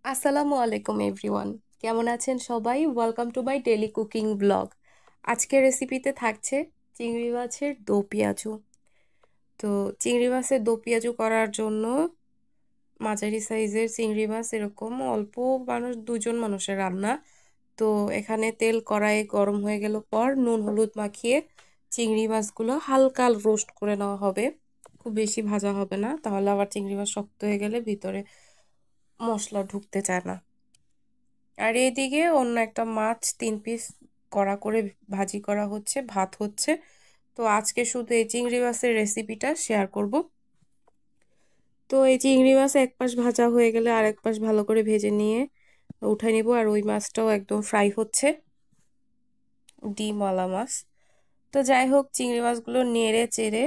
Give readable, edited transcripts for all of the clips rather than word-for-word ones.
আসসালামু আলাইকুম এভরিওয়ান, কেমন আছেন সবাই? Welcome to my daily cooking blog. আজকের রেসিপিতে থাকছে চিংড়ি মাছের দো পেঁয়াজু। তো চিংড়ি মাছের দো পেঁয়াজু করার জন্য মাঝারি সাইজের চিংড়ি মাছ, এরকম অল্প মানুষ, দুজন মানুষের রান্না। তো এখানে তেল কড়াইয়ে গরম হয়ে গেল পর নুন হলুদ মাখিয়ে চিংড়ি মাছগুলো হালকা রোস্ট করে নেওয়া হবে। খুব বেশি ভাজা হবে না, তাহলে আবার চিংড়ি মাছ শক্ত হয়ে গেলে ভিতরে মশলা ঢুকতে চায় না। আর এইদিকে অন্য একটা মাছ 3 পিস কড়া করে ভাজি করা হচ্ছে, ভাত হচ্ছে। তো আজকে শুধু এই চিংড়ি মাছের রেসিপিটা শেয়ার করব। তো এই চিংড়ি মাছ এক পাশ ভাজা হয়ে গেলে আর এক পাশ ভালো করে ভেজে নিয়ে উঠাই নিব। আর ওই মাছটাও একদম ফ্রাই হচ্ছে, ডিমওয়ালা মাছ। তো যাই হোক, চিংড়ি মাছগুলো নেড়ে চেড়ে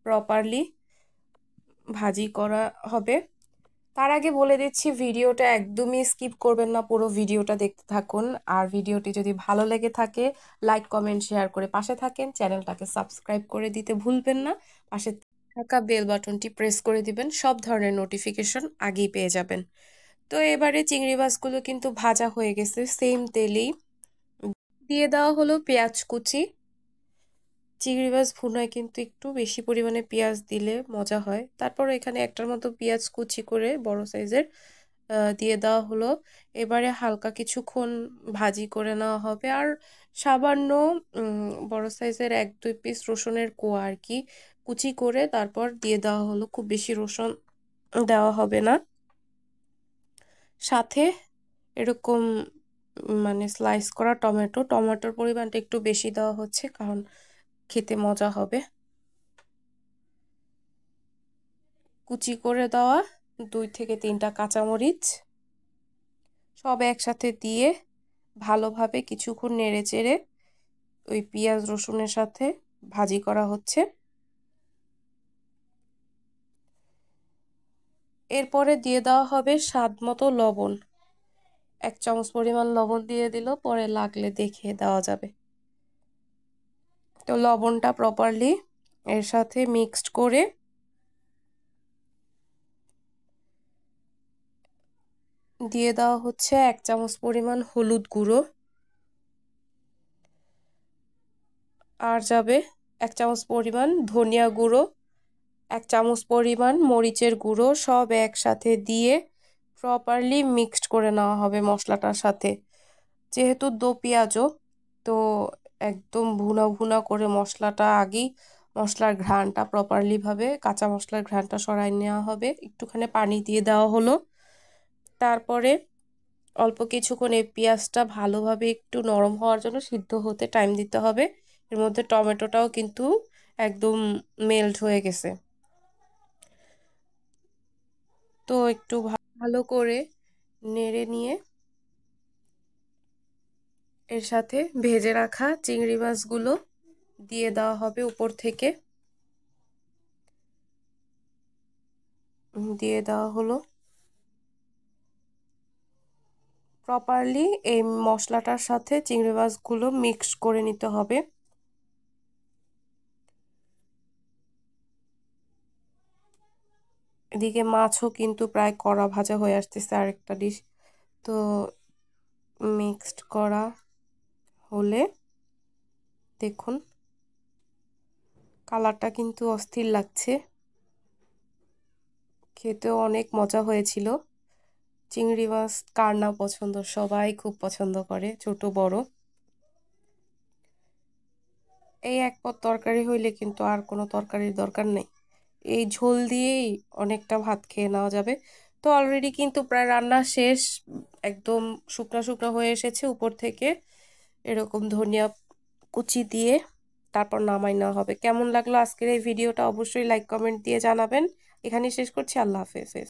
প্রপারলি ভাজি করা হবে। তার আগে বলে দিচ্ছি, ভিডিওটা একদমই স্কিপ করবেন না, পুরো ভিডিওটা দেখতে থাকুন। আর ভিডিওটি যদি ভালো লেগে থাকে লাইক কমেন্ট শেয়ার করে পাশে থাকেন, চ্যানেলটাকে সাবস্ক্রাইব করে দিতে ভুলবেন না। পাশে থাকা বেল বাটনটি প্রেস করে দিবেন, সব ধরনের নোটিফিকেশন আগেই পেয়ে যাবেন। তো এবারে চিংড়ি মাছগুলো কিন্তু ভাজা হয়ে গেছে, সেম তেলেই দিয়ে দেওয়া হলো পেঁয়াজ কুচি। চিংড়ি মাছ ভুনায় কিন্তু একটু বেশি পরিমাণে পেঁয়াজ দিলে মজা হয়। তারপর এখানে একটার মতো পেঁয়াজ কুচি করে বড় সাইজের দিয়ে দেওয়া হলো। এবারে হালকা কিছুক্ষণ ভাজি করে নেওয়া হবে। আর সামান্য বড় সাইজের 1-2 পিস রসুনের কোয়া আর কি কুচি করে তারপর দিয়ে দেওয়া হলো। খুব বেশি রসুন দেওয়া হবে না। সাথে এরকম মানে স্লাইস করা টমেটোর পরিমাণটা একটু বেশি দেওয়া হচ্ছে, কারণ খেতে মজা হবে। কুচি করে দেওয়া 2 থেকে 3টা কাঁচামরিচ সব একসাথে দিয়ে ভালোভাবে কিছুক্ষণ নেড়ে চেড়ে ওই পেঁয়াজ রসুনের সাথে ভাজি করা হচ্ছে। এরপরে দিয়ে দেওয়া হবে স্বাদ মতো লবণ। 1 চামচ পরিমাণ লবণ দিয়ে দিল, পরে লাগলে দেখে দেওয়া যাবে। তো লবণটা প্রপারলি এর সাথে মিক্সড করে দিয়ে দেওয়া হচ্ছে 1 চামচ পরিমাণ হলুদ গুঁড়ো। আর যাবে 1 চামচ পরিমাণ ধনিয়া গুঁড়ো, 1 চামচ পরিমাণ মরিচের গুঁড়ো। সব একসাথে দিয়ে প্রপারলি মিক্সড করে নেওয়া হবে মশলাটার সাথে। যেহেতু দো পেঁয়াজও, তো একদম ভুনা ভুনা করে মশলাটা আগেই, মশলার ঘ্রাণটা প্রপারলি ভাবে, কাঁচা মশলার ঘ্রাণটা সরাই নেওয়া হবে। একটুখানি পানি দিয়ে দেওয়া হলো। তারপরে অল্প কিছুক্ষণ এই পেঁয়াজটা ভালোভাবে একটু নরম হওয়ার জন্য সিদ্ধ হতে টাইম দিতে হবে। এর মধ্যে টমেটোটাও কিন্তু একদম মেল্ট হয়ে গেছে। তো একটু ভালো করে নেড়ে নিয়ে এর সাথে ভেজে রাখা চিংড়ি মাছগুলো দিয়ে দেওয়া হবে উপর থেকে। দিয়ে দেওয়া হলো। প্রপারলি এই মশলাটার সাথে চিংড়ি মাছগুলো মিক্স করে নিতে হবে। এদিকে মাছও কিন্তু প্রায় কড়া ভাজা হয়ে আসতেছে আরেকটা ডিশ। তো মিক্সড করা হলে দেখুন কালারটা কিন্তু অস্থির লাগছে, খেতেও অনেক মজা হয়েছিল। চিংড়ি মাছ কার না পছন্দ, সবাই খুব পছন্দ করে, ছোট বড়। এই এক পদ তরকারি হইলে কিন্তু আর কোনো তরকারির দরকার নেই, এই ঝোল দিয়েই অনেকটা ভাত খেয়ে নেওয়া যাবে। তো অলরেডি কিন্তু প্রায় রান্না শেষ, একদম শুকনো শুকনো হয়ে এসেছে। উপর থেকে এরকম ধনিয়া কুচি দিয়ে তারপর নামাই নেওয়া হবে। কেমন লাগলো আজকের এই ভিডিওটা অবশ্যই লাইক কমেন্ট দিয়ে জানাবেন। এখানেই শেষ করছি। আল্লাহ হাফেজ।